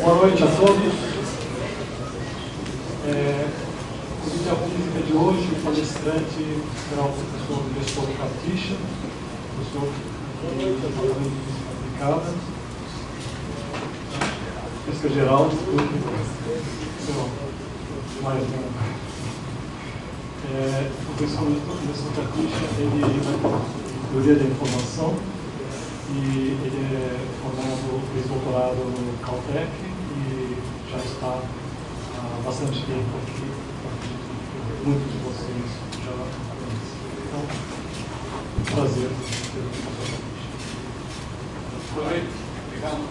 Boa noite a todos. O vídeo física de hoje, o palestrante será o professor Gestor Carticha, professor de Departamento de Física Aplicada, Física Geral, mais o professor Gestor Carticha, ele é teoria da informação e ele é formado, fez doutorado no Caltech e já está há bastante tempo aqui. Muitos de vocês já conhecem. Então, prazer ter o professor. Boa noite, obrigado.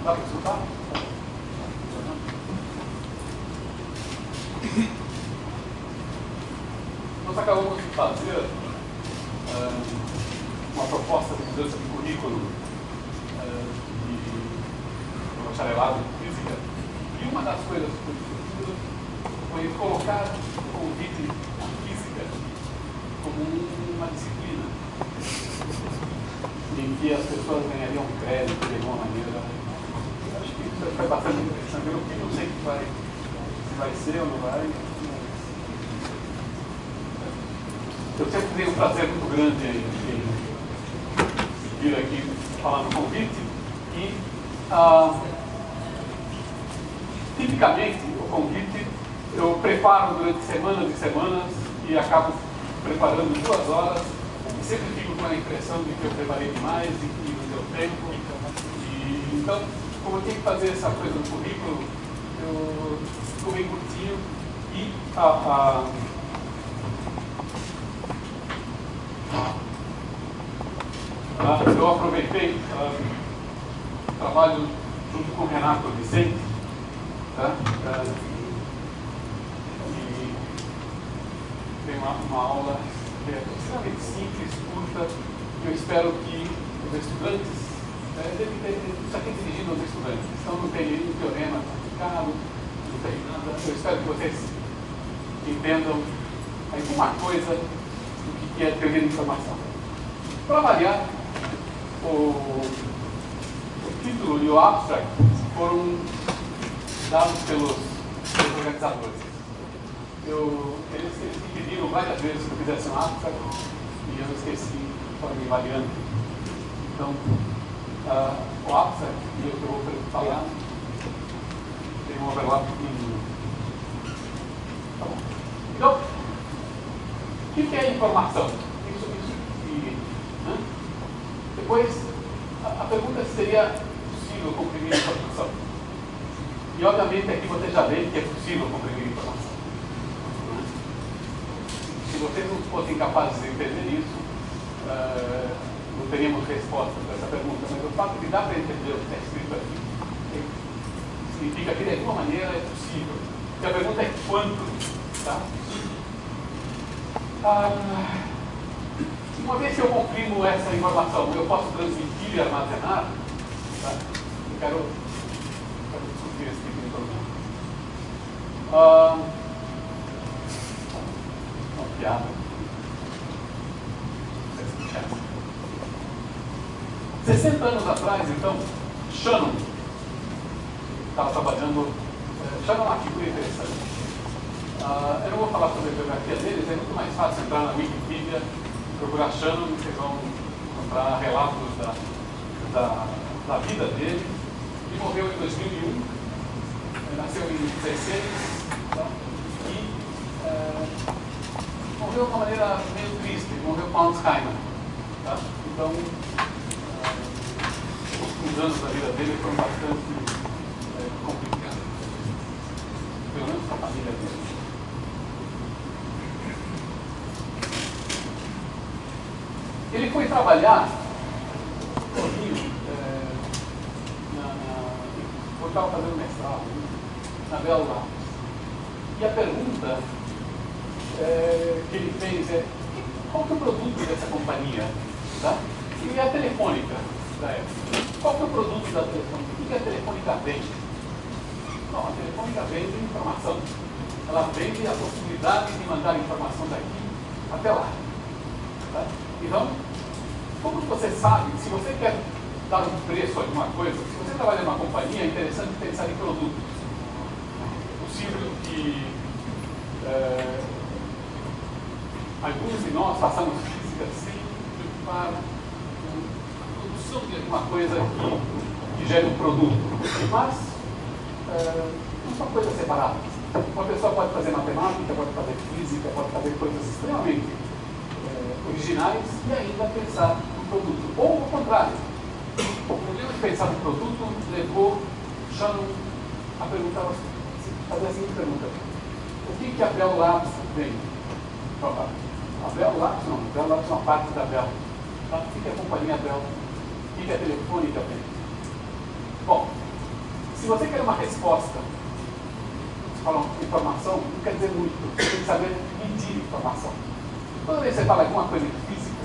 Dá para escutar? Nós acabamos de fazer uma proposta de mudança de currículo de bacharelado em física, e uma das coisas que foi colocar o convite à física como uma disciplina em que as pessoas ganhariam crédito de alguma maneira. Acho que isso foi bastante interessante. Eu não sei se vai ser ou não vai. Eu sempre tenho um prazer muito grande em vir aqui falar no convite e, tipicamente, o convite eu preparo durante semanas e semanas e acabo preparando 2 horas e sempre fico com a impressão de que eu preparei demais e que não deu tempo. E, então, como eu tenho que fazer essa coisa no currículo, eu estou bem curtinho e eu aproveitei trabalho junto com o Renato Vicente, tá? E tem uma aula que é extremamente simples, curta, e eu espero que os estudantes, isso aqui é dirigido aos estudantes, então não tem nenhum teorema complicado, não tem nada, eu espero que vocês entendam alguma coisa do que é teoria de informação. Para variar, o título e o abstract foram dados pelos organizadores. Eles me pediram várias vezes que eu fizesse um abstract e eu esqueci, foram me variando. Então, o abstract que eu vou falar tem um overlap pequenininho. Tá bom. Então, o que é informação? Depois, a pergunta seria possível comprimir a informação. E, obviamente, aqui você já vê que é possível comprimir a informação. Se vocês não fossem capazes de entender isso, não teríamos resposta para essa pergunta. Mas o fato de dar para entender o que está escrito aqui significa que, de alguma maneira, é possível. E a pergunta é quanto? Tá? Uma vez que eu comprimo essa informação, eu posso transmitir e armazenar, tá? Eu quero discutir esse tipo de problema. Uma piada. 60 anos atrás, então, Shannon estava trabalhando. Shannon é uma figura interessante. Eu não vou falar sobre a biografia deles, é muito mais fácil entrar na Wikipedia, procurar Shannon, vocês vão encontrar relatos da vida dele. Ele morreu em 2001, nasceu em 2016, tá? E morreu de uma maneira meio triste, ele morreu com Alzheimer. Tá? Então, os últimos anos da vida dele foram bastante complicados, pelo menos para a família dele. Ele foi trabalhar no Rio, eu estava fazendo mestrado na Belo Horizonte. E a pergunta que ele fez é: qual que é o produto dessa companhia? Tá? E a Telefônica da época. Qual que é o produto da Telefônica? O que a Telefônica vende? Não, a Telefônica vende informação. Ela vende a possibilidade de mandar informação daqui até lá. Tá? Então, como você sabe, se você quer dar um preço a alguma coisa, se você trabalha numa companhia, é interessante pensar em produtos. É possível que alguns de nós façamos física sem preocupar com a produção de alguma coisa que gere um produto. Mas não são coisas separadas. Uma pessoa pode fazer matemática, pode fazer física, pode fazer coisas extremamente originais e ainda pensar no produto. Ou ao contrário. O problema de pensar no produto levou Shannon a perguntar, fazer a seguinte pergunta: o que a Bell Labs vem? A Bell Labs não, a Bell Labs é uma parte da Bell. Tá? O que é a companhia Bell? O que é a Telefônica Bell? Bom, se você quer uma resposta, falam informação, não quer dizer muito. Você tem que saber medir informação. Toda vez que você fala alguma coisa de física,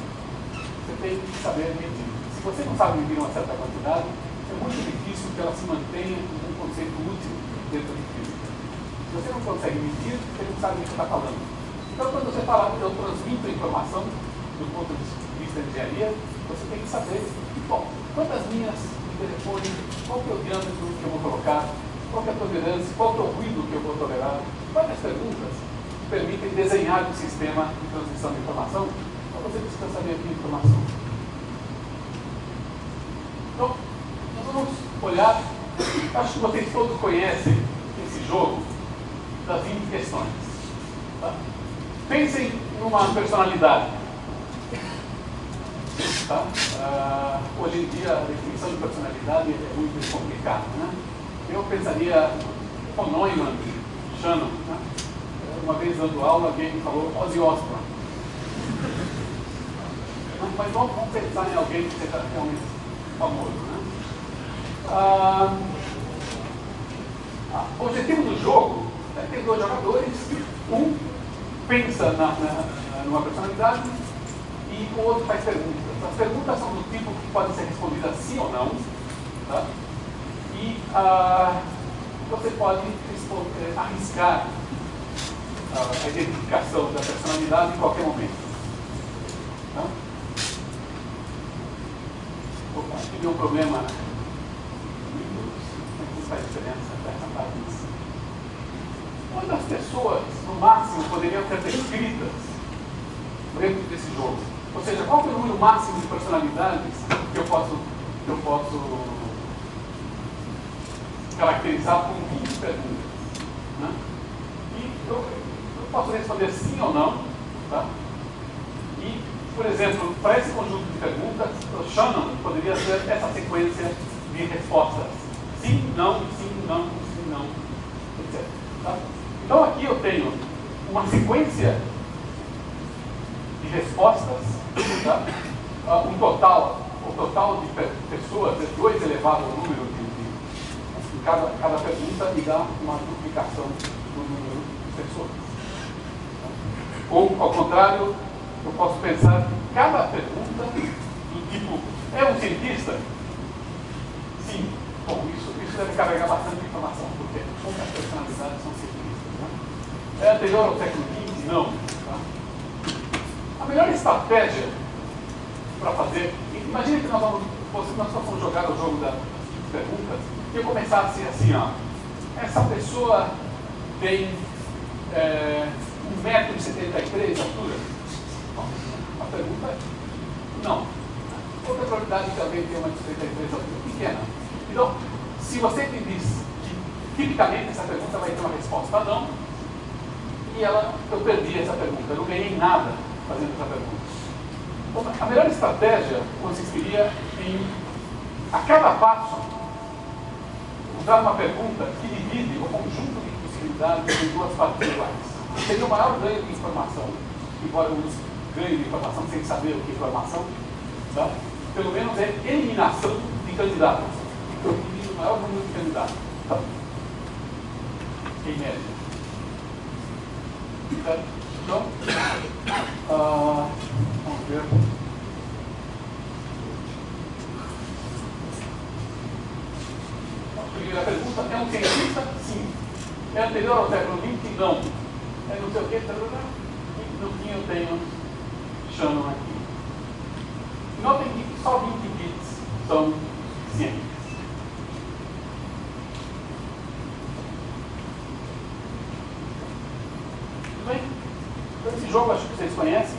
você tem que saber medir. Se você não sabe medir uma certa quantidade, é muito difícil que ela se mantenha como um conceito útil dentro de física. Se você não consegue medir, você não sabe o que você está falando. Então, quando você fala, eu transmito a informação do ponto de vista de engenharia, você tem que saber, bom, quantas linhas de telefone, qual que é o diâmetro que eu vou colocar, qual que é a tolerância, qual que é o ruído que eu vou tolerar. Várias perguntas permitem desenhar um sistema de transmissão de informação, para você precisa saber a informação. Então, nós vamos olhar, acho que vocês todos conhecem esse jogo das 20 questões. Tá? Pensem numa personalidade. Tá? Hoje em dia, a definição de personalidade é muito complicada. Né? Eu pensaria o Neumann, Shannon. Né? Uma vez dando aula, alguém me falou Ozzy Osbourne. Mas vamos pensar em alguém que seja realmente famoso. Né? O objetivo do jogo é ter dois jogadores, um pensa numa personalidade e o outro faz perguntas. As perguntas são do tipo que podem ser respondidas sim ou não, tá? E você pode arriscar a identificação da personalidade em qualquer momento. Tá? Opa, tive um problema. Não faz diferença essa parte disso. Quantas pessoas, no máximo, poderiam ser descritas dentro desse jogo? Ou seja, qual é o número máximo de personalidades que eu posso caracterizar com 20 perguntas? Né? E eu posso responder sim ou não. Tá? E, por exemplo, para esse conjunto de perguntas, o Shannon poderia ser essa sequência de respostas. Sim, não, etc. Tá? Então aqui eu tenho uma sequência de respostas, tá? O total de pessoas é 2 elevado ao número de cada pergunta e dá uma duplicação do número de pessoas. Tá? Ou, ao contrário, eu posso pensar que cada pergunta do tipo, é um cientista? Sim. Bom, isso deve carregar bastante informação, porque poucas personalidades são cientistas. Né? É anterior ao século XX? Não. Tá? A melhor estratégia para fazer, imagine que nós vamos jogar o jogo das perguntas e eu começasse assim, ó, essa pessoa tem 1,73 m de altura? Bom, a pergunta é não. Outra probabilidade que alguém tem 1,73 m de altura pequena. Então, se você me diz que tipicamente essa pergunta vai ter uma resposta não, e eu perdi essa pergunta, eu não ganhei nada fazendo essa pergunta. Então, a melhor estratégia consistiria em, a cada passo, usar uma pergunta que divide o conjunto de possibilidades em 2 partes iguais. Seria o maior ganho de informação, embora um ganho de informação sem saber o que é informação, tá? Pelo menos é eliminação de candidatos. Eu dividi o maior número de candidatos. Tá? Em média. Certo? Então, vamos ver. A primeira pergunta, é um cientista? Sim. É anterior ao século XX? Não. É não sei o que, e no fim eu tenho Shannon aqui. Notem que só 20 bits são jogo acho que vocês conhecem.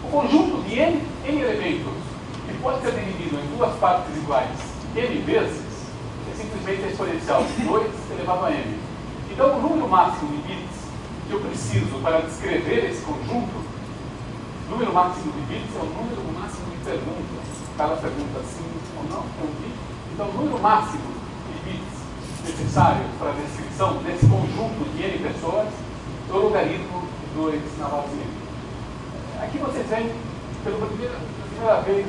O conjunto de n elementos, que pode ser dividido em duas partes iguais n vezes, é simplesmente a exponencial de 2 elevado a n. Então, o número máximo de bits que eu preciso para descrever esse conjunto, número máximo de bits é o número máximo de perguntas. Cada pergunta sim ou não, é um bit. Então, o número máximo de bits necessários para a descrição desse conjunto de n pessoas é o logaritmo de 2 na base n. Aqui vocês veem, pela primeira vez,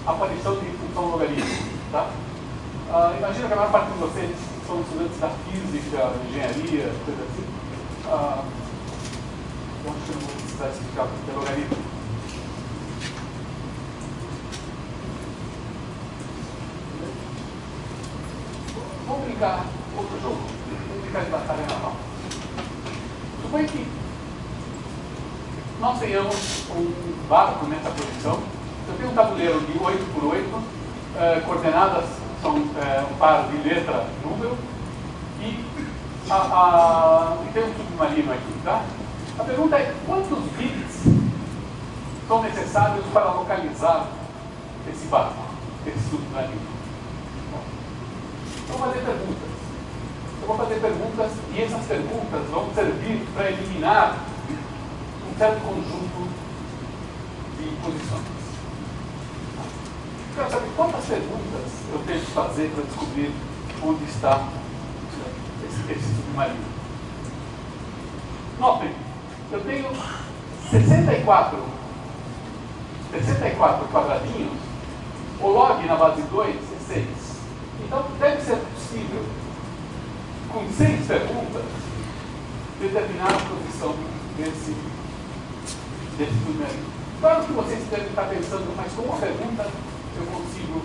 a aparição de função logaritmo. Tá? Imagina que a maior parte de vocês são estudantes da física, engenharia, coisa assim. Eu acho que eu não vou precisar explicar o que é logaritmo. Vamos brincar outro jogo. Vamos brincar de batalha naval. Suponha que nós tenhamos um barco nessa posição. Eu tenho um tabuleiro de 8 por 8, coordenadas são um par de letra, número, e tem um submarino aqui, tá? A pergunta é, quantos bits são necessários para localizar esse barco, esse submarino? Bom, eu vou fazer perguntas. Eu vou fazer perguntas e essas perguntas vão servir para eliminar um certo conjunto de posições. Eu quero saber quantas perguntas eu tenho que fazer para descobrir onde está esse submarino. Notem, eu tenho 64 quadradinhos, o log na base 2 é 6. Então, deve ser possível, com 6 perguntas, determinar a posição desse submarino. Claro que vocês devem estar pensando, mas com uma pergunta eu consigo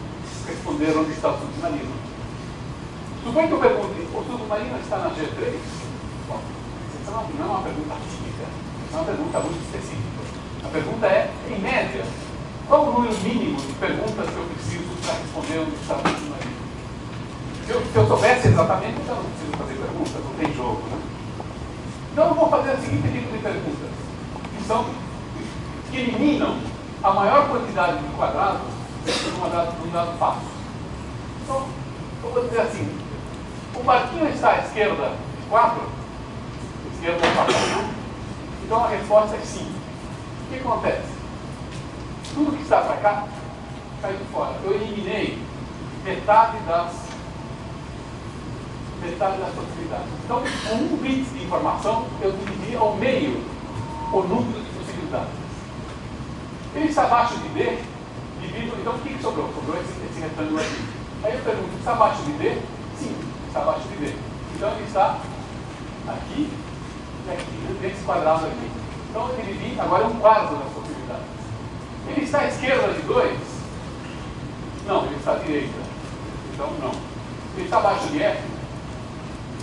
responder onde está o submarino. Suponho que eu pergunte, o submarino está na G3? Bom, essa não é uma pergunta típica, é uma pergunta muito específica. A pergunta é, em média, qual o número mínimo de perguntas que eu preciso para responder onde está o submarino? Se eu soubesse exatamente, então não preciso fazer perguntas, não tem jogo, né? Então eu vou fazer o seguinte tipo de perguntas, que eliminam a maior quantidade de quadrados num dado fácil. Então, eu vou dizer assim, o barquinho está à esquerda 4, esquerda 4, então a resposta é sim. O que acontece? Tudo que está para cá caiu fora. Eu eliminei metade das possibilidades. Então, com um bit de informação, eu dividi ao meio o número de possibilidades. Ele está abaixo de D, divido, então o que sobrou? Sobrou esse retângulo aqui. Aí eu pergunto, está abaixo de D? Sim, está abaixo de D. Então ele está aqui e aqui, nesse quadrado aqui. Então eu dividi, agora é um quarto das possibilidades. Ele está à esquerda de 2? Não, ele está à direita. Então não. Ele está abaixo de F?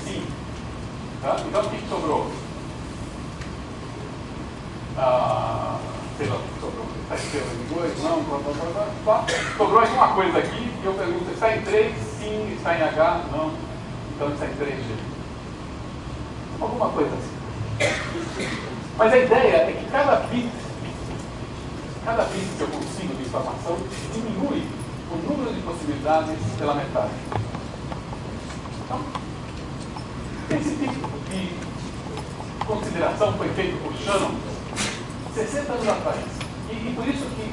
Sim. Tá? Então o que sobrou? Sei lá o que sobrou. Está à esquerda de 2? Não, sobrou alguma coisa aqui e eu pergunto, está em 3? Sim. Está em H? Não. Então está em 3G. Alguma coisa assim. Mas a ideia é que cada bit que eu consigo de informação diminui o número de possibilidades pela metade. Então, esse tipo de consideração foi feito por Shannon 60 anos atrás. E por isso que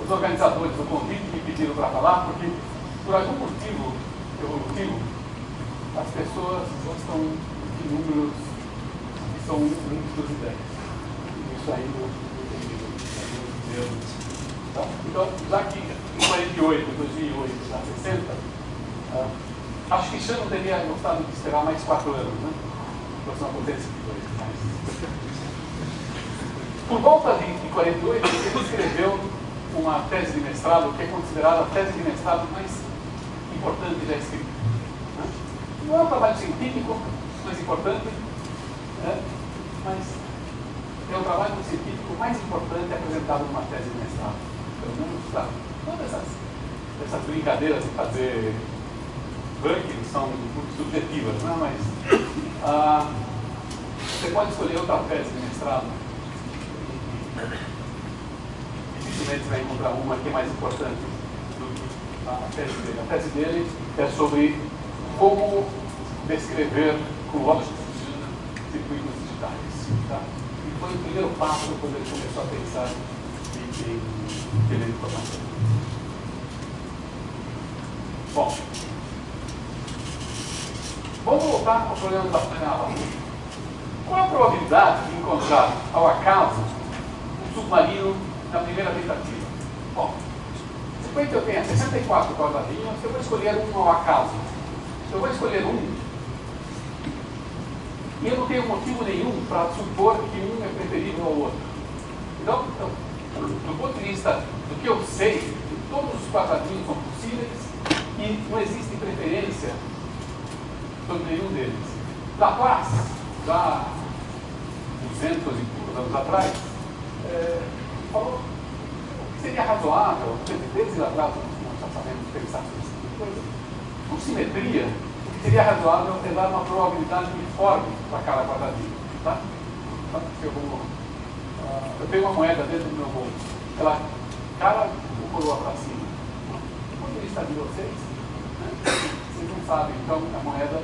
os organizadores do convite me pediram para falar, porque por algum motivo evolutivo as pessoas gostam de números que são múltiplos de 10. Isso aí não tá? Então, já que em 48, 2008, já 60, acho que Shannon teria gostado de esperar mais 4 anos, né? Isso não acontece depois. Por volta de 48, ele escreveu uma tese de mestrado que é considerada a tese de mestrado mais importante já escrita. Não é um trabalho científico mais importante, né? Mas é o trabalho científico mais importante apresentado numa tese de mestrado. Pelo menos, sabe? Todas essas brincadeiras de fazer ranking são muito subjetivas, né? Mas você pode escolher outra tese de mestrado. Dificilmente você vai encontrar uma que é mais importante do que a tese dele. A tese dele é sobre como descrever com lógica circuitos digitais. Tá? E foi o primeiro passo quando ele começou a pensar em teoria de informação. Bom, vamos voltar ao problema da narração. Qual é a probabilidade de encontrar ao acaso um submarino na primeira tentativa? Bom, suponha que eu tenha 64 quadradinhos, eu vou escolher um ao acaso. Eu vou escolher um e eu não tenho motivo nenhum para supor que um é preferível ao outro. Então, do ponto de vista do que eu sei, todos os quadradinhos são possíveis e não existe preferência sobre nenhum deles. Laplace, já 200 e poucos anos atrás, falou que seria razoável, desde Laplace nós já sabemos pensar sobre esse tipo de coisa, por simetria, o que seria razoável é dar uma probabilidade uniforme para cada quadradinho. Tá? Eu tenho uma moeda dentro do meu bolso, ela cara ou coroa para cima. Do ponto de vista de vocês, vocês não sabem, então a moeda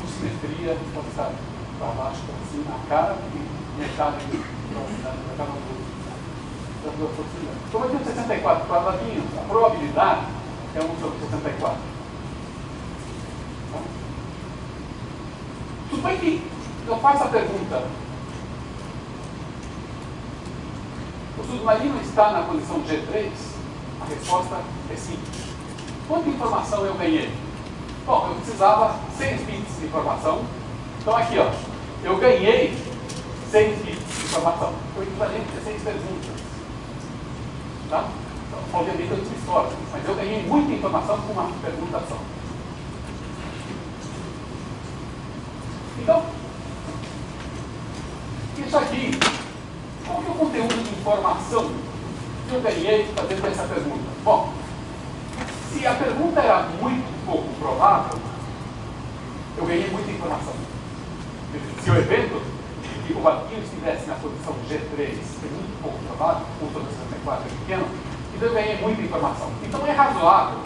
com simetria pode estar para baixo, para cima, a cara e metade para cada das duas possibilidades. Como eu tenho 64 quadradinhos, a probabilidade é 1 sobre 64. Tá? Suponho que eu faço a pergunta: o submarino está na posição G3? A resposta é sim. Quanta informação eu ganhei? Bom, eu precisava 6 bits de informação. Então aqui, ó, eu ganhei 6 bits de informação. Foi equivalente a 6 perguntas. Tá? Então, obviamente eu disse sorte, mas eu ganhei muita informação com uma pergunta só. Então, isso aqui, qual que é o conteúdo de informação que eu ganhei fazendo essa pergunta? Bom, se a pergunta era muito pouco provável, eu ganhei muita informação. Se o evento de que o barquinho estivesse na posição G3 é muito pouco provável, 1 sobre 64 é pequeno, então eu ganhei muita informação. Então é razoável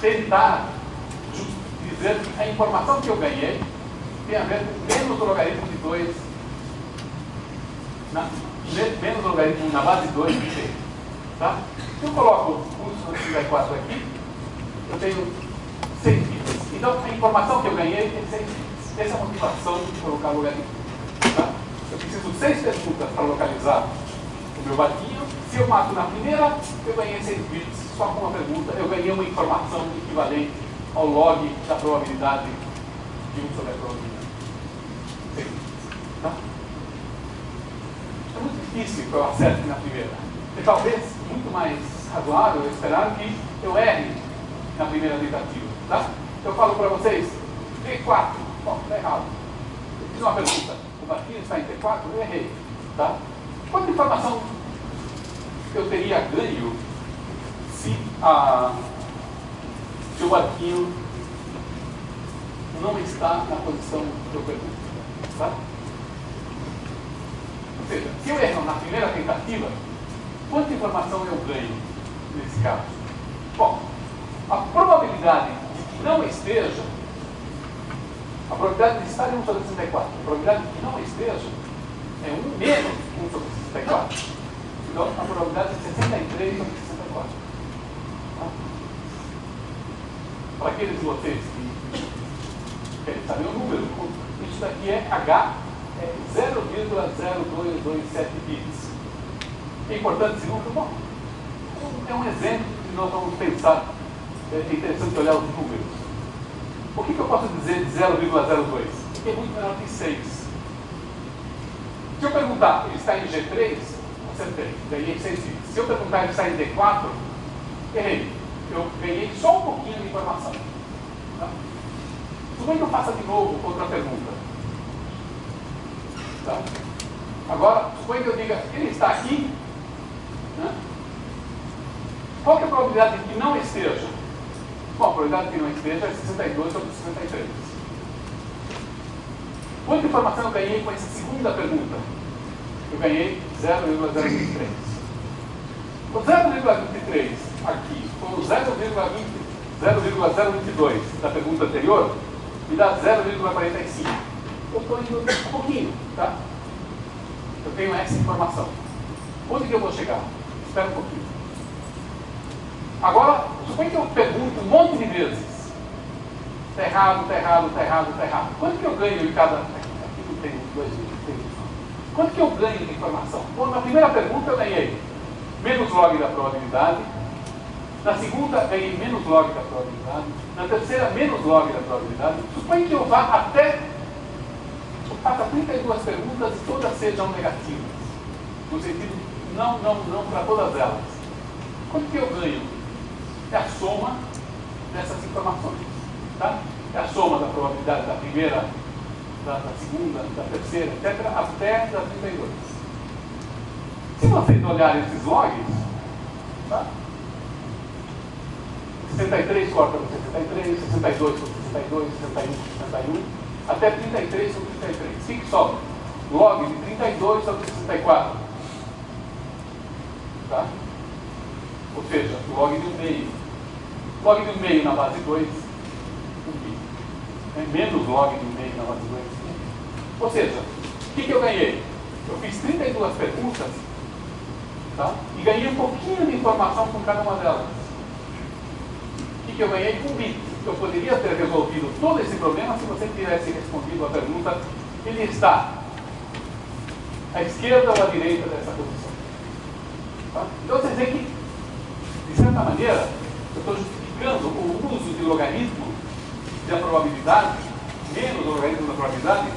tentar dizer que a informação que eu ganhei tem a ver com menos o logaritmo de 2, menos o logaritmo na base 2 de t. Tá? Se eu coloco 1 sobre 64 aqui, eu tenho 6 bits. Então a informação que eu ganhei é 6 bits. Essa é a motivação de colocar o logaritmo. Tá? Eu preciso de 6 perguntas para localizar o meu barquinho. Se eu mato na primeira, eu ganhei 6 bits. Só com uma pergunta, eu ganhei uma informação equivalente ao log da probabilidade de 1 sobre a probabilidade. 6 bits. Tá? É muito difícil que eu acerte na primeira. E talvez muito mais razoável eu esperar que eu erre na primeira tentativa. Tá? Eu falo para vocês, T4. Bom, está errado. Eu fiz uma pergunta. O barquinho está em T4? Eu errei. Tá? Quanta informação eu teria ganho se o barquinho não está na posição que eu pergunto? Tá? Ou seja, se eu erro na primeira tentativa, quanta informação eu ganho nesse caso? Bom, a probabilidade de que não esteja, a probabilidade de estar em 1 sobre 64, a probabilidade de que não esteja é 1 menos 1 sobre 64. Então, a probabilidade é 63 sobre 64. Tá? Para aqueles de vocês que querem saber o número, isso daqui é H, é 0,0227 bits. É importante esse número? Bom, é um exemplo que nós vamos pensar. É interessante olhar os números. O que eu posso dizer de 0,02? Porque é muito menor que 6. Se eu perguntar, ele está em G3, acertei, ganhei 6 bits. Se eu perguntar, ele está em D4, errei. Eu ganhei só um pouquinho de informação. Tá? Suponho que eu faça de novo outra pergunta. Tá? Agora, suponho que eu diga, ele está aqui. Né? Qual que é a probabilidade de que não esteja? Bom, a probabilidade de que não esteja é 62 sobre 63. Quanta informação eu ganhei com essa segunda pergunta? Eu ganhei 0,023. O 0,23 aqui com o 0,022 da pergunta anterior me dá 0,45. Eu estou indo um pouquinho, tá? Eu tenho essa informação. Onde que eu vou chegar? Espera um pouquinho. Agora, suponha que eu pergunto um monte de vezes. Está errado, está errado, está errado, está errado. Quanto que eu ganho em cada... Aqui não tem dois vídeos. Quanto que eu ganho de informação? Bom, na primeira pergunta eu ganhei menos log da probabilidade. Na segunda, ganhei menos log da probabilidade. Na terceira, menos log da probabilidade. Suponha que eu vá até... Eu faça 32 perguntas e todas sejam negativas. No sentido, não para todas elas. Quanto que eu ganho? É a soma dessas informações. Tá? É a soma da probabilidade da primeira, da segunda, da terceira, etc., até da 32. Se vocês olharem esses logs, tá? 63 corta por 63, 62 por 62, 61 por 61, até 33 sobre 33. O que sobra? Log de 32 sobre 64. Tá? Ou seja, log de 1 meio. Log de 1 meio na base 2, 1 pi. Menos log de 1 meio na base 2. Ou seja, o que eu ganhei? Eu fiz 32 perguntas, tá? E ganhei um pouquinho de informação com cada uma delas. O que eu ganhei? 1 bit. Eu poderia ter resolvido todo esse problema se você tivesse respondido a pergunta: ele está à esquerda ou à direita dessa posição? Tá? Então você vê que, de certa maneira, eu estou justificando o uso de logaritmo da probabilidade, menos o logaritmo da probabilidade,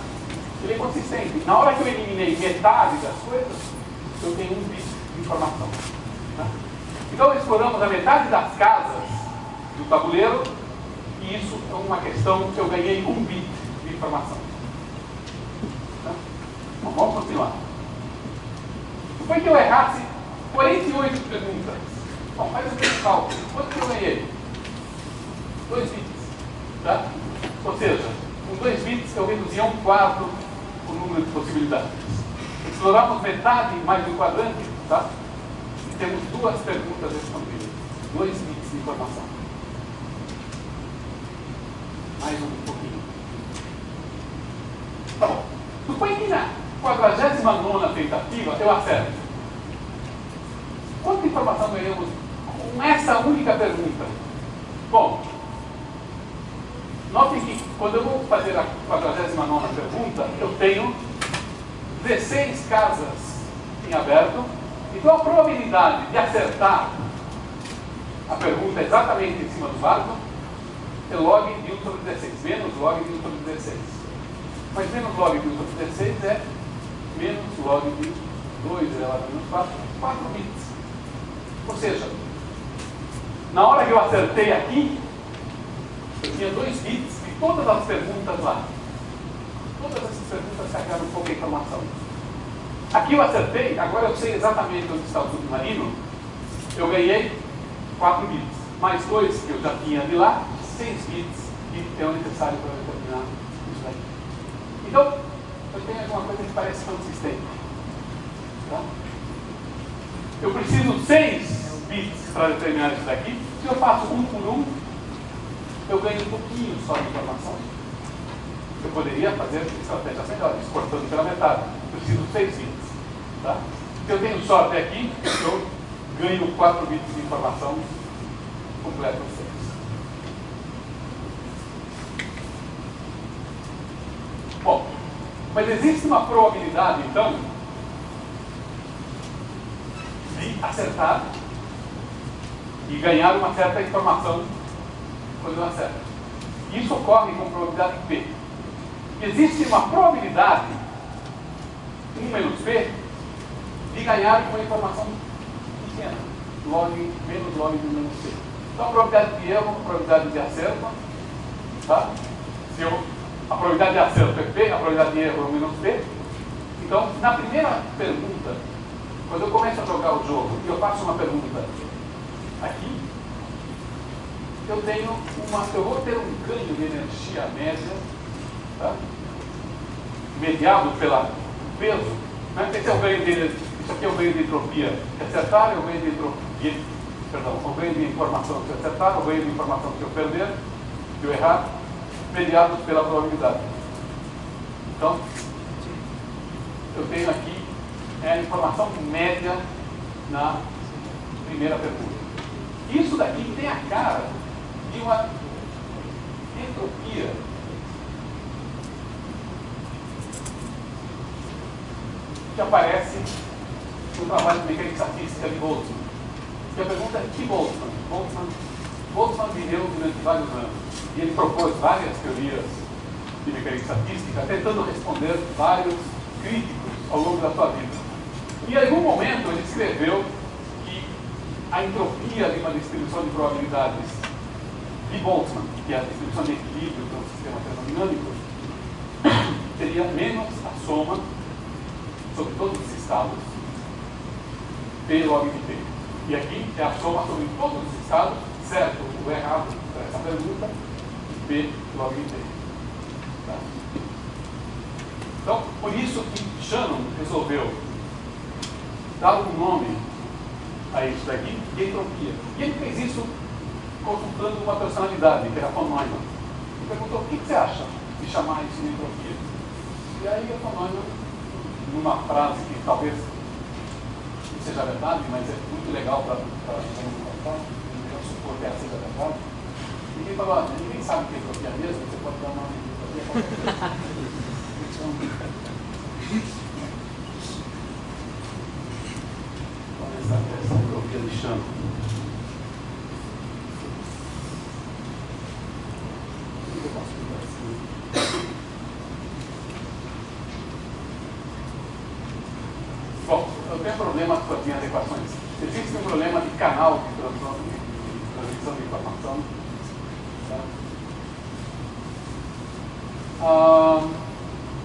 ele é consistente. Na hora que eu eliminei metade das coisas, eu tenho 1 bit de informação. Tá? Então exploramos a metade das casas do tabuleiro, e isso é uma questão que eu ganhei 1 bit de informação. Tá? Bom, vamos continuar. Suponha que eu errasse 48 perguntas. Bom, faz o mesmo cálculo. Quanto que eu ganhei? 2 bits. Tá? Ou seja, com 2 bits eu reduzi a 1/4 o número de possibilidades. Exploramos metade mais de um quadrante, tá? E temos 2 perguntas respondidas. 2 bits de informação. Mais um pouquinho. Tá bom. Suponha que na 49ª tentativa eu acerto. Quanta informação ganhamos com essa única pergunta? Bom, notem que quando eu vou fazer a 49ª pergunta, eu tenho 16 casas em aberto, então a probabilidade de acertar a pergunta exatamente em cima do barco é log de 1 sobre 16, menos log de 1 sobre 16. Mas menos log de 1 sobre 16 é menos log de 2 elevado a menos 4 bits. Ou seja, na hora que eu acertei aqui, eu tinha 2 bits de todas as perguntas lá. Todas essas perguntas carregaram pouca informação. Aqui eu acertei, agora eu sei exatamente onde está o submarino, eu ganhei 4 bits. Mais 2 que eu já tinha de lá, 6 bits que é o necessário para determinar isso daqui. Então, eu tenho alguma coisa que parece consistente. Tá? Eu preciso 6 bits para determinar isso daqui. Se eu faço 1 por 1, eu ganho um pouquinho só de informação. Eu poderia fazer estratégias melhores, cortando pela metade. Eu preciso 6 bits. Tá? Se eu tenho sorte aqui, eu ganho 4 bits de informação, completo 6. Bom, mas existe uma probabilidade, então, de acertar e ganhar uma certa informação quando eu acerto. Isso ocorre com probabilidade P. Existe uma probabilidade, 1 menos P, de ganhar uma informação pequena, menos log de 1 menos P. Então a probabilidade de erro, a probabilidade de acerto, tá? A probabilidade de acerto é P, a probabilidade de erro é 1 menos P. Então, na primeira pergunta, quando eu começo a jogar o jogo e eu faço uma pergunta aqui, eu vou ter um ganho de energia média, tá? mediado pelo peso, né? Esse é o ganho isso aqui é o ganho de entropia que acertar, é o ganho de entropia, perdão, o ganho de informação que acertar, o ganho de informação que eu perder, que eu errar, mediado pela probabilidade. Então, eu tenho aqui a informação média na primeira pergunta. Isso daqui tem a cara de uma entropia que aparece no trabalho de mecânica estatística de Boltzmann. E a pergunta é: que Boltzmann? Boltzmann viveu durante vários anos e ele propôs várias teorias de mecânica estatística, tentando responder vários críticos ao longo da sua vida. E em algum momento ele escreveu que a entropia de uma distribuição de probabilidades de Boltzmann, que é a distribuição de equilíbrio para um sistema termodinâmico, seria menos a soma sobre todos os estados P log de P. E aqui é a soma sobre todos os estados, certo ou errado para essa pergunta, P log de P. Tá? Então, por isso que Shannon resolveu dar um nome a isso daqui de entropia. E ele fez isso consultando uma personalidade, que era von Neumann. Ele perguntou: o que você acha de chamar isso de entropia? E aí a von Neumann, numa frase que talvez não seja verdade, mas é muito legal para eu supor que ela seja verdade, ninguém falou: ninguém sabe o que é entropia mesmo, você pode dar uma entropia. Essa entropia de Shannon. Bom, eu tenho problemas com as minhas equações. Existe um problema de canal de transmissão de informação.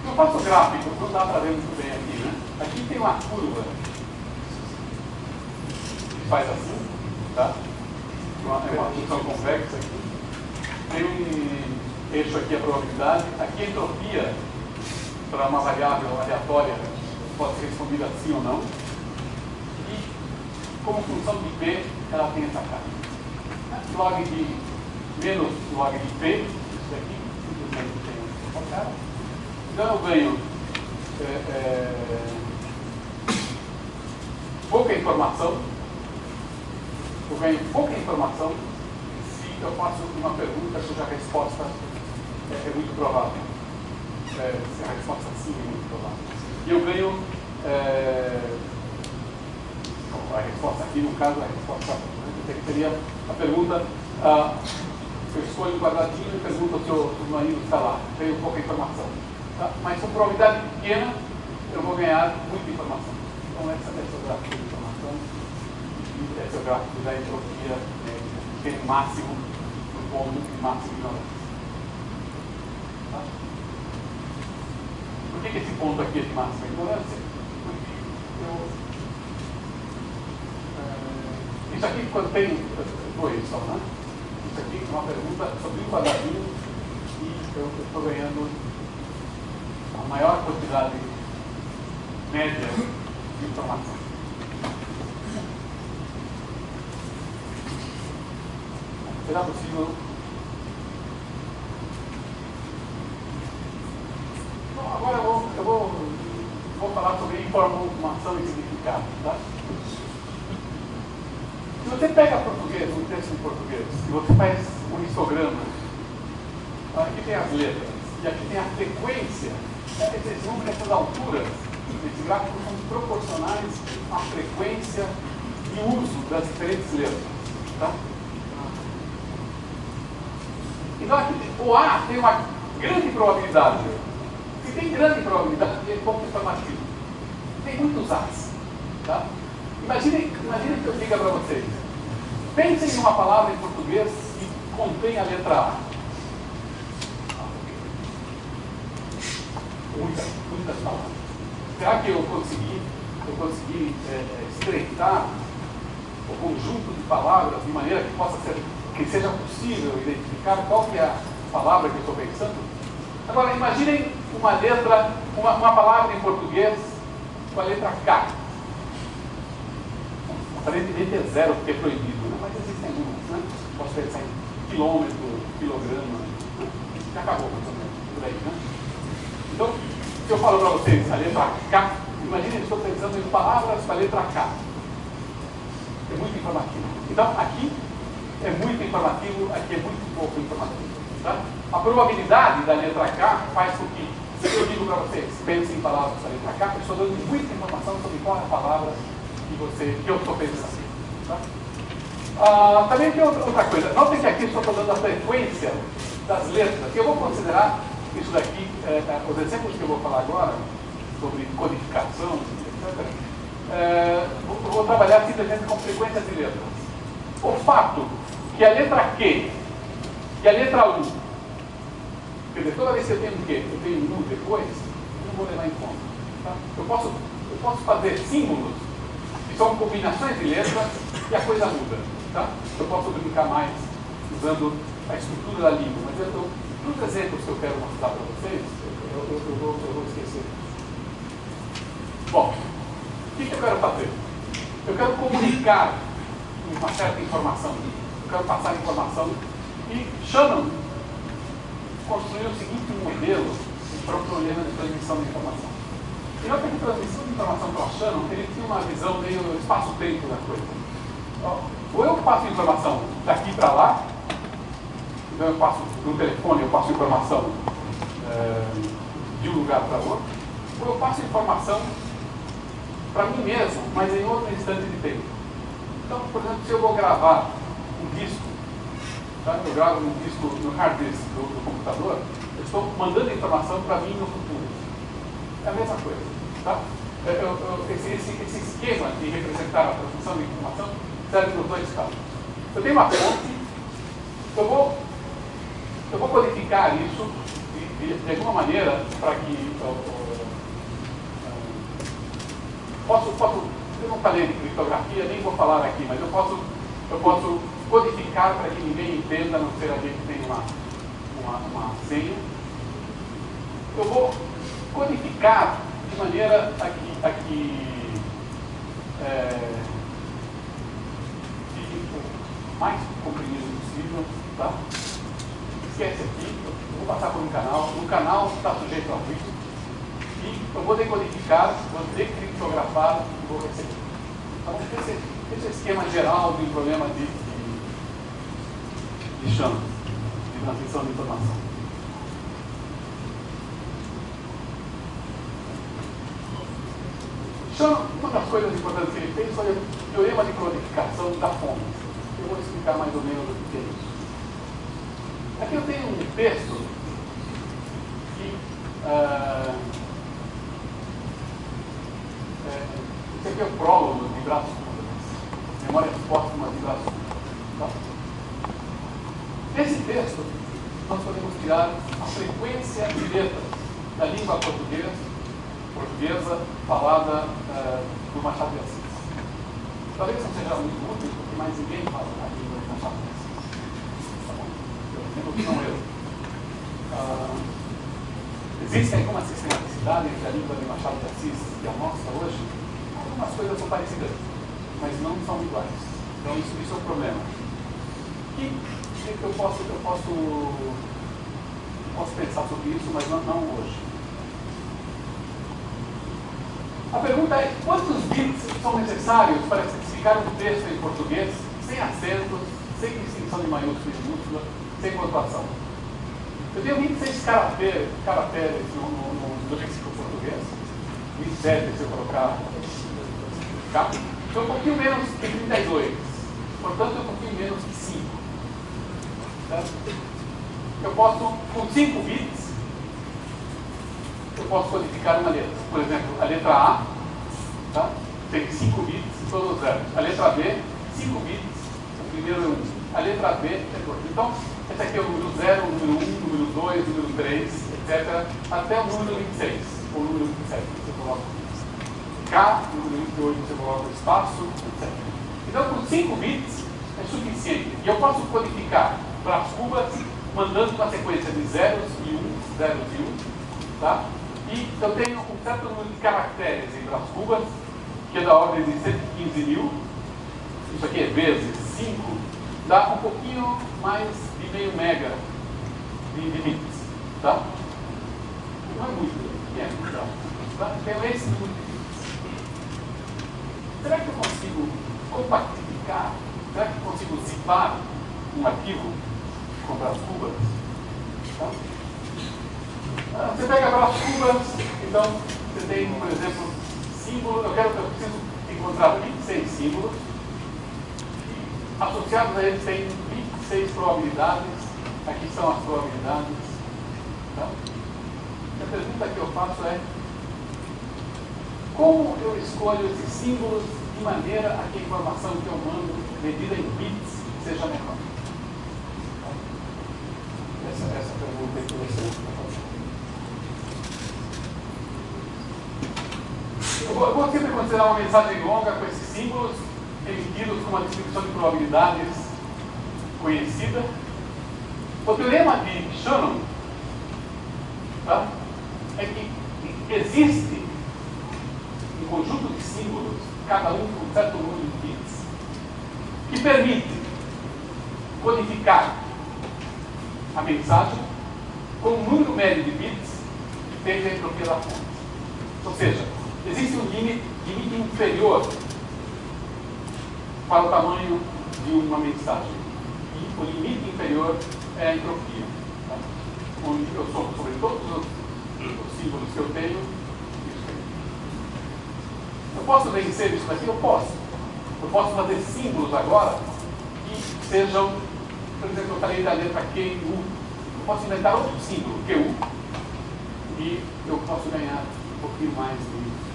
Eu faço gráfico, não dá para ver muito bem aqui, né? Aqui tem uma curva que faz assim, tá? É uma função convexa aqui. Tem um eixo aqui, a probabilidade. Aqui a entropia para uma variável aleatória pode ser respondida sim ou não. E como função de P, ela tem essa cara. Log de menos log de P, isso daqui, simplesmente tem essa cara. Então eu ganho pouca informação. Eu ganho pouca informação se eu faço uma pergunta cuja resposta é muito provável. Se a resposta sim é muito provável. E eu ganho a resposta aqui, no caso, a resposta seria a pergunta, eu escolho um quadradinho e pergunto se o submarino está lá. Tenho pouca informação. Tá? Mas com probabilidade pequena, eu vou ganhar muita informação. Então, esse é o gráfico de informação. E esse é o gráfico da entropia, que tem o máximo no ponto de máximo ignorância. Tá? Por que esse ponto aqui é de máxima ignorância? Porque isso aqui, quando tem dois só, né? Isso aqui é uma pergunta sobre um quadradinho e eu estou ganhando a maior quantidade média de informação. Será possível? Bom, agora eu vou falar sobre informação e significado. Tá? Se você pega português, um texto em português, e você faz um histograma, aqui tem as letras, e aqui tem a frequência, esses números, essas alturas desse gráfico são proporcionais à frequência e uso das diferentes letras. Tá? Então, aqui, o A tem uma grande probabilidade. Se tem grande probabilidade, é pouco informativo. Tem muitos A's. Tá? Imagine que eu diga para vocês. Pensem em uma palavra em português que contém a letra A. Muitas palavras. Será que eu consegui estreitar o conjunto de palavras de maneira que seja possível identificar qual que é a palavra que eu estou pensando? Agora, imaginem uma letra, uma palavra em português com a letra K. Aparentemente é zero, porque é proibido, né? Mas existem números, né? Posso pensar em quilômetro, quilograma, né? Já acabou, mais ou menos, por aí, né? Então, se eu falo para vocês a letra K, imaginem, eu estou pensando em palavras com a letra K. É muito informativo. Então, aqui é muito informativo, aqui é muito pouco informativo. Tá? A probabilidade da letra K faz com que, se eu digo para vocês, pensem em palavras com a letra K, eu estou dando muita informação sobre qual é a palavra que eu estou pensando. Tá? Também tem outra coisa. Notem que aqui eu estou falando da frequência das letras. Eu vou considerar isso daqui, os exemplos que eu vou falar agora, sobre codificação, etc., vou trabalhar simplesmente com frequências de letras. O fato que a letra Q e a letra U, quer dizer, toda vez que eu tenho um Q, eu tenho um U depois, eu não vou levar em conta. Tá? Eu posso fazer símbolos que são combinações de letras e a coisa muda. Tá? Eu posso brincar mais usando a estrutura da língua, mas nos exemplos que eu quero mostrar para vocês, eu vou esquecer. Bom, o que eu quero fazer? Eu quero comunicar uma certa informação. Eu quero passar informação. E Shannon construiu o seguinte modelo para o problema de transmissão de informação. E na transmissão de informação para Shannon, ele tinha uma visão meio espaço-tempo da coisa. Ou eu passo informação daqui para lá, então eu passo no telefone, eu passo informação de um lugar para outro, ou eu passo informação para mim mesmo, mas em outro instante de tempo. Então, por exemplo, se eu vou gravar um disco, tá? Eu gravo um disco no hard disk do computador, eu estou mandando informação para mim no futuro. É a mesma coisa. Tá? Esse esquema de representar a transmissão de informação serve nos dois casos. Eu tenho uma fonte, eu vou codificar isso de alguma maneira para que eu não falei de criptografia, nem vou falar aqui, mas eu posso codificar para que ninguém entenda, a não ser alguém que tem uma senha. Eu vou codificar de maneira a que fique o mais comprimido possível. Tá? Esquece aqui, eu vou passar por um canal. O canal está sujeito a ruído. E eu vou decodificar, vou decriptografar e vou receber. Então, esse é o esquema geral do problema de Shannon, de transmissão de informação. Shannon, uma das coisas importantes que ele fez foi o teorema de codificação da fonte. Eu vou explicar mais ou menos o que é isso. Aqui eu tenho um texto que esse aqui é o prólogo de Brás Cubas, Memórias Póstumas de Brás Cubas. Tá? Nesse texto, nós podemos tirar a frequência de letras da língua portuguesa falada por Machado de Assis. Talvez não seja muito útil, porque mais ninguém fala a língua de Machado de Assis. Tá bom? Pelo menos não eu. Existe alguma sistematicidade entre a língua de Machado de Assis e a nossa hoje? Algumas coisas são parecidas, mas não são iguais. Então isso é o problema. E eu posso pensar sobre isso, mas não hoje. A pergunta é: quantos bits são necessários para especificar um texto em português sem acentos, sem distinção de maiúscula e minúscula, sem pontuação? Eu tenho 26 caracteres no léxico português, 27 se eu colocar K, então um pouquinho menos que 32, portanto um pouquinho menos que 5. Certo? Eu posso, com 5 bits, eu posso codificar uma letra. Por exemplo, a letra A, tá? Tem 5 bits e todos os zeros. A letra B, 5 bits, o primeiro é 1. A letra B é 2. Então, esse aqui é o número 0, o número 1, o número 2, o número 3, etc. Até o número 26, ou o número 27. Você coloca K, o número 28, você coloca o espaço, etc. Então, com 5 bits é suficiente. E eu posso codificar Brás Cubas mandando uma sequência de zeros e 1 0 e 1, tá? E eu tenho um certo número de caracteres em Brás Cubas, que é da ordem de 115 mil. Isso aqui é vezes 5, dá um pouquinho mais de meio mega de bits, tá? Não é muito, pequeno, tá? Então esse número de bits. Será que eu consigo compactificar? Será que eu consigo zipar um arquivo com Brás Cubas? Tá? Você pega Brás Cubas, então você tem, por exemplo, símbolo. Eu preciso encontrar 26 símbolos. Associados a eles tem 26 probabilidades. Aqui são as probabilidades. Tá? A pergunta que eu faço é: como eu escolho esses símbolos de maneira a que a informação que eu mando, medida em bits, seja menor? Essa pergunta é interessante para fazer. Eu vou sempre considerar uma mensagem longa com esses símbolos emitidos com uma distribuição de probabilidades conhecida. O teorema de Shannon, tá, é que existe um conjunto de símbolos, cada um com um certo número de bits, que permite codificar a mensagem com um número médio de bits que esteja a entropia da fonte. Ou seja, existe um limite inferior para o tamanho de uma mensagem. E o limite inferior é a entropia. Tá? Onde eu somo sobre todos os símbolos que eu tenho. Isso aí. Eu posso vencer isso daqui? Eu posso. Eu posso fazer símbolos agora que sejam, por exemplo, eu falei da letra Q e U. Eu posso inventar outro símbolo, QU, e eu posso ganhar um pouquinho mais de.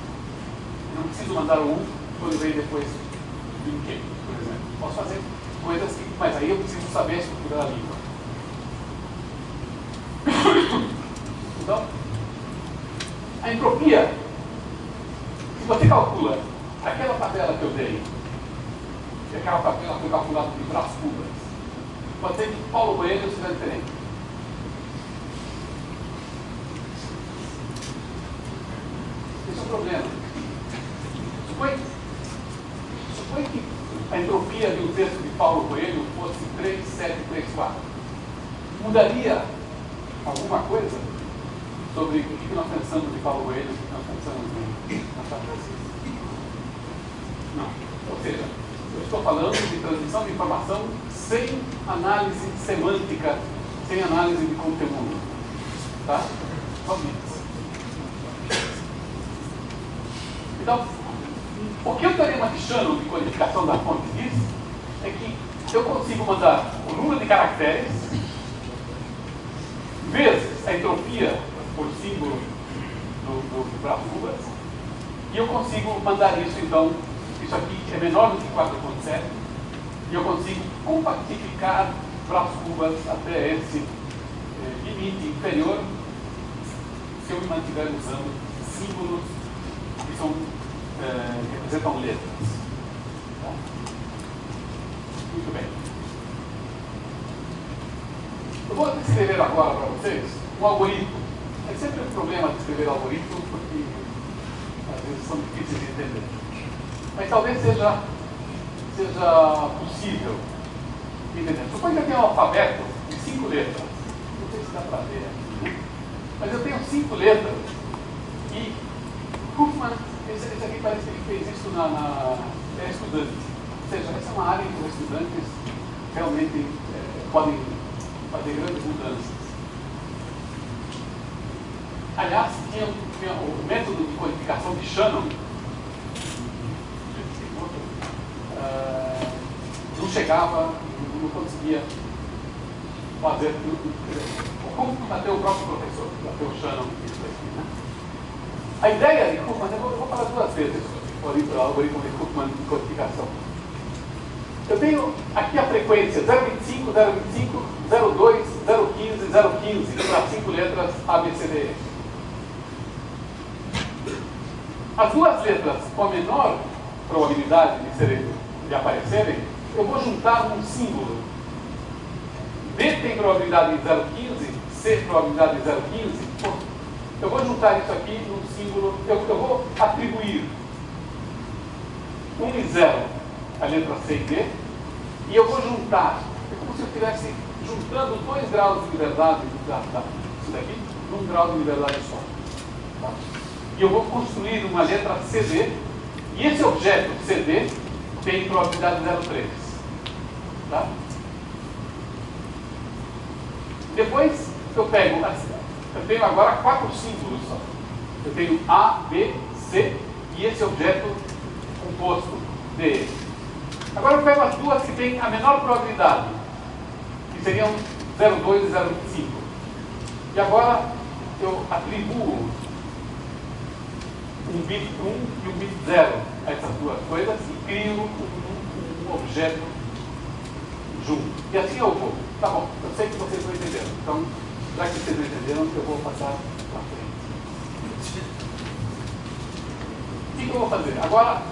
Eu não preciso mandar o U quando vem depois do Q, por exemplo. Posso fazer coisas que. Mas aí eu preciso saber a estrutura da língua. Então, a entropia, se você calcula aquela tabela que eu dei, e aquela tabela foi calculada de Brás Cubas, pode ser que Paulo Coelho seja diferente. Esse é um problema. Supõe que a entropia de um texto de Paulo Coelho fosse 3734. Mudaria alguma coisa sobre o que nós pensamos de Paulo Coelho, o que nós pensamos de Machado de Assis? Não. Ou seja, eu estou falando de transmissão de informação sem análise semântica, sem análise de conteúdo. Tá? Só bits. Então, o que o teorema de Shannon de codificação da fonte diz é que eu consigo mandar o número de caracteres vezes a entropia por símbolo do Brás Cubas, e eu consigo mandar isso, então, isso aqui é menor do que 4.7, e eu consigo compactificar Brás Cubas até esse limite inferior se eu me mantiver usando símbolos que são que representam letras. Tá? Muito bem. Eu vou descrever agora para vocês um algoritmo. É sempre um problema descrever algoritmos, porque às vezes são difíceis de entender. Mas talvez seja possível entender. Suponha que eu tenho um alfabeto de 5 letras. Não sei se dá para ver aqui, né? Mas eu tenho 5 letras e Huffman, esse aqui parece que ele fez isso é estudante. Ou seja, essa é uma área em que os estudantes realmente podem fazer grandes mudanças. Aliás, tinha o método de codificação de Shannon, não chegava, não conseguia fazer tudo. Como até o próprio professor, até o Shannon, isso aqui, né? A ideia de Huffman, eu vou falar 2 vezes o algoritmo de Huffman de codificação. Eu tenho aqui a frequência 025, 025, 02, 015, 015, para 5 letras A, B, C, D, E. As 2 letras com a menor probabilidade de aparecerem, eu vou juntar um símbolo. B tem probabilidade de 0,15, C probabilidade de 0,15, eu vou juntar isso aqui num símbolo, eu vou atribuir 1 e 0 a letra C e D, e eu vou juntar, é como se eu estivesse juntando 2 graus de liberdade isso daqui, num grau de liberdade só. Tá? E eu vou construir uma letra CD, e esse objeto CD tem probabilidade 0,3. Tá? Depois eu pego, eu tenho agora 4 símbolos só. Eu tenho A, B, C e esse objeto composto D. Agora eu pego as duas que têm a menor probabilidade, que seriam 0,2 e 0,25. E agora eu atribuo um bit 1 e um bit 0 a essas duas coisas e crio um objeto junto. E assim eu vou. Tá bom, eu sei que vocês não entenderam. Então, já que vocês não entenderam, eu vou passar para frente. O que eu vou fazer? Agora,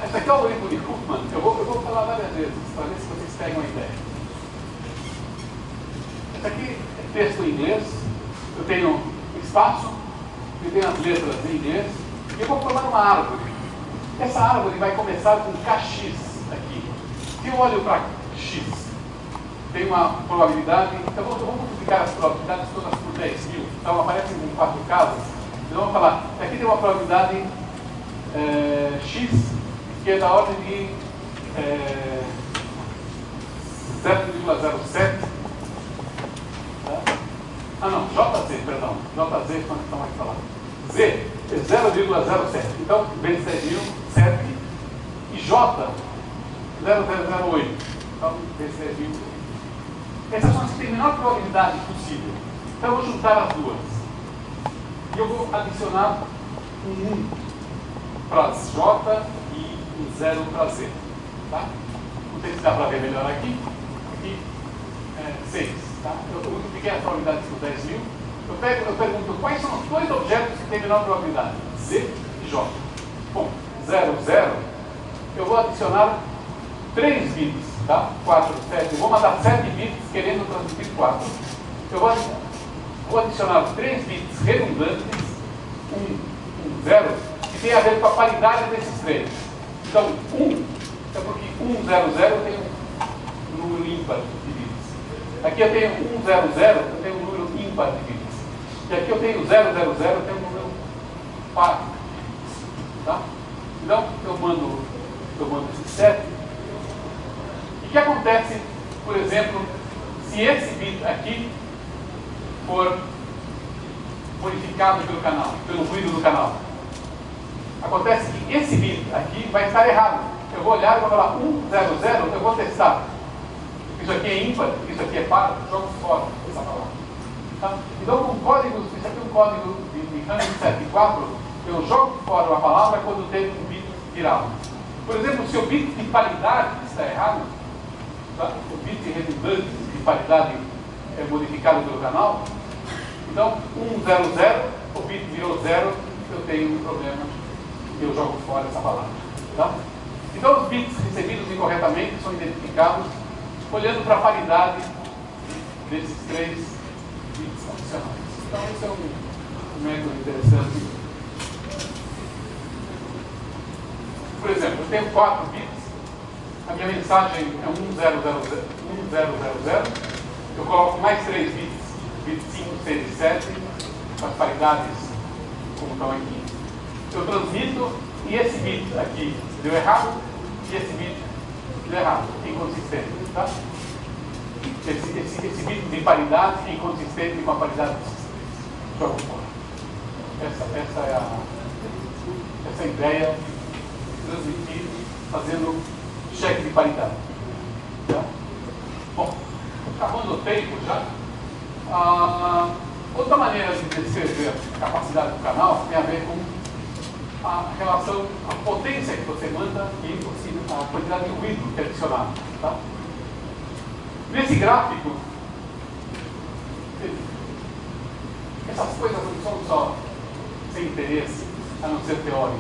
esse aqui é o algoritmo de Huffman. Eu vou falar várias vezes, para ver se vocês pegam a ideia. Esse aqui é texto em inglês. Eu tenho espaço, eu tenho as letras em inglês, e eu vou formar uma árvore. Essa árvore vai começar com KX aqui. Se eu olho para X, tem uma probabilidade, então vamos multiplicar as probabilidades todas por 10.000. Então aparecem com 4 casas. Então vamos falar, aqui tem uma probabilidade X, que é da ordem de 0,07. Tá? Ah não, JZ, perdão. JZ, quando estão aqui falando. Z é 0,07. Então, vezes 10.000, 7. E J, 0,008. Então, vezes 10.000. Essas são as que têm a menor probabilidade possível. Então, eu vou juntar as duas. E eu vou adicionar um 1 para J e um 0 para Z. Tá? Não sei se dá para ver melhor aqui. Aqui, 6. Tá? Eu multipliquei as probabilidades por 10.000. Eu pergunto quais são os 2 objetos que têm menor probabilidade? Z e J. Bom, 0, 0. Eu vou adicionar 3 bits. Tá? 4, 7. Eu vou mandar 7 bits querendo transmitir 4. Eu vou adicionar 3 bits redundantes, 1, 0, que tem a ver com a paridade desses 3. Então, 1 é porque 1, 0, 0 tem um número ímpar de bits. Aqui eu tenho 1, 0, 0, eu tenho um número ímpar de bits. E aqui eu tenho 0, 0, 0, eu tenho um número par. Tá? Então, eu mando esses 7. O que acontece, por exemplo, se esse bit aqui for modificado pelo canal, pelo ruído do canal? Acontece que esse bit aqui vai estar errado. Eu vou olhar e vou falar 1, 0, 0, eu vou testar. Isso aqui é ímpar, isso aqui é par, jogo fora essa palavra. Tá? Então, com códigos, isso aqui é um código de RAM 74, eu jogo fora uma palavra quando tem um bit virado. Por exemplo, se o bit de paridade está errado, tá? O bit redundante de paridade é modificado pelo canal, então 1, 0, 0, o bit virou 0, eu tenho um problema e eu jogo fora essa palavra. Tá? Então os bits recebidos incorretamente são identificados olhando para a paridade desses 3 bits adicionais. Então esse é um método interessante. Por exemplo, eu tenho 4 bits. A minha mensagem é 1000, eu coloco mais 3 bits, bit 5, 6 e 7, com as paridades como estão aqui. Eu transmito e esse bit aqui deu errado e esse bit deu errado, inconsistente. Tá? Esse bit de paridade é inconsistente com a paridade de sistema. Jogo fora. Essa é a ideia de transmitir fazendo cheque de paridade. Tá? Bom, acabando o tempo já. Outra maneira de descrever a capacidade do canal tem a ver com a relação, a potência que você manda e a quantidade de ruído que é adicionado. Tá? Nesse gráfico, essas coisas não são só sem interesse, a não ser teórico.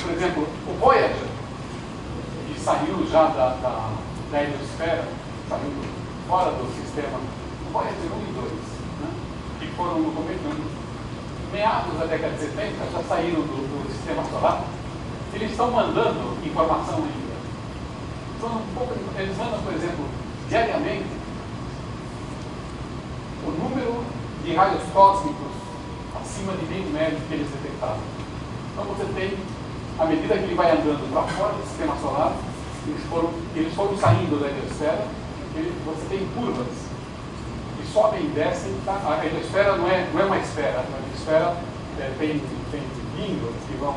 Por exemplo, o Voyager, que saiu já da heliosfera, saiu fora do sistema, o Voyager 1 e 2, né? Que foram no começo, meados da década de 70, já saíram do sistema solar, eles estão mandando informação ainda. Eles mandam, por exemplo, diariamente, o número de raios cósmicos acima de 20 metros que eles detectaram. Então você tem, à medida que ele vai andando para fora do sistema solar, eles foram saindo da heliosfera, você tem curvas que sobem e descem. Tá? A heliosfera não é uma esfera, a heliosfera tem línguas que vão,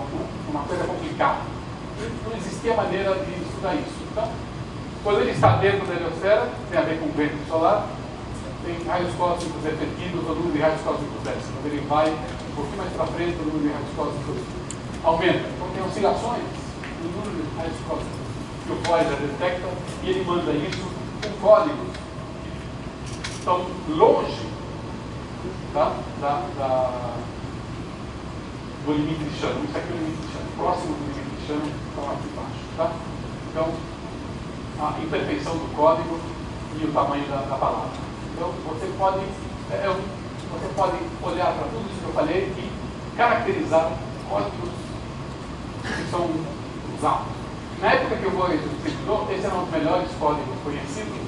uma coisa complicada. Não existia maneira de estudar isso. Então, quando ele está dentro da heliosfera, tem a ver com o vento solar, tem raios cósmicos refletidos, o número de raios cósmicos desce. Quando ele vai um pouquinho mais para frente, o número de raios cósmicos aumenta. Então tem oscilações no número de raios cósmicos que o Voyager detecta, e ele manda isso com códigos que estão longe, tá, do limite de Shannon. Isso aqui é o limite de Shannon, próximo do limite de Shannon, está lá aqui embaixo. Tá? Então, a imperfeição do código e o tamanho da palavra. Então, você pode olhar para tudo isso que eu falei e caracterizar códigos que são usados. Na época que o Voyager estudou, esses eram os melhores códigos conhecidos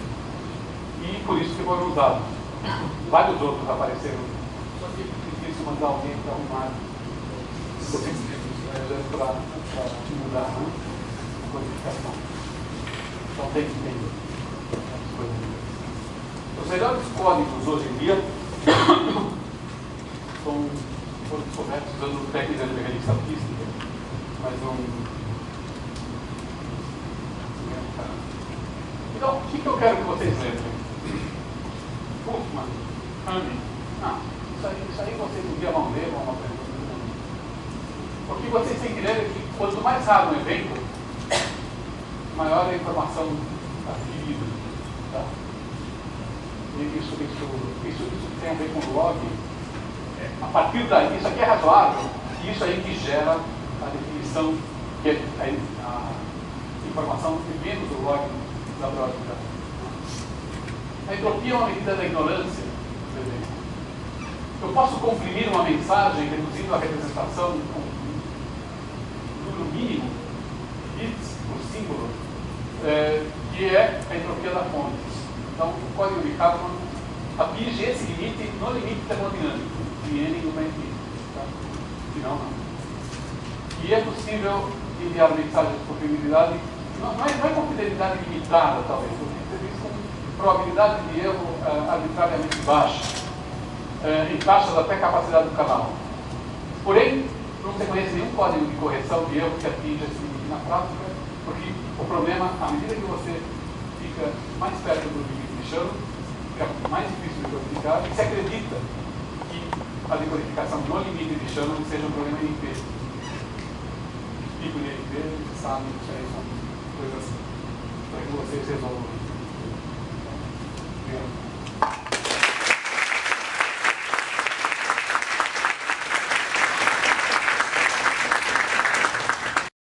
e por isso que foram usados. Vários outros apareceram. Só que é difícil mandar alguém para arrumar para mudar a codificação. Então tem que entender as coisas. Os melhores códigos hoje em dia foram descobertos usando técnicas de mecânica estatística, mas não. Então, o que eu quero que vocês lembrem? Huffman, Hamid, isso aí vocês um dia vão ler, vão aprender. O que vocês têm que ler é que quanto mais raro um evento, maior a informação adquirida. Tá? E isso tem a ver com o log. A partir daí, isso aqui é razoável, e isso aí que gera a definição, que é a informação que menos o log da lógica. A entropia é uma medida da ignorância, por exemplo. Eu posso comprimir uma mensagem reduzindo a representação com um número mínimo de bits por símbolo, que é a entropia da fonte. Então, o código de Kalman atinge esse limite no limite termodinâmico, de n igual a infinito. Tá? Senão, não. E é possível enviar mensagens de confiabilidade, não é confiabilidade limitada, talvez, porque isso com probabilidade de erro arbitrariamente baixa, em taxas até capacidade do canal. Porém, não se conhece nenhum código de correção de erro que atinja esse limite na prática, porque o problema, à medida que você fica mais perto do limite de Shannon, fica mais difícil de codificar, e se acredita que a decodificação no limite de Shannon seja um problema NP. Tipo de NP, você sabe, isso aí são coisas para que vocês resolvam. Obrigado.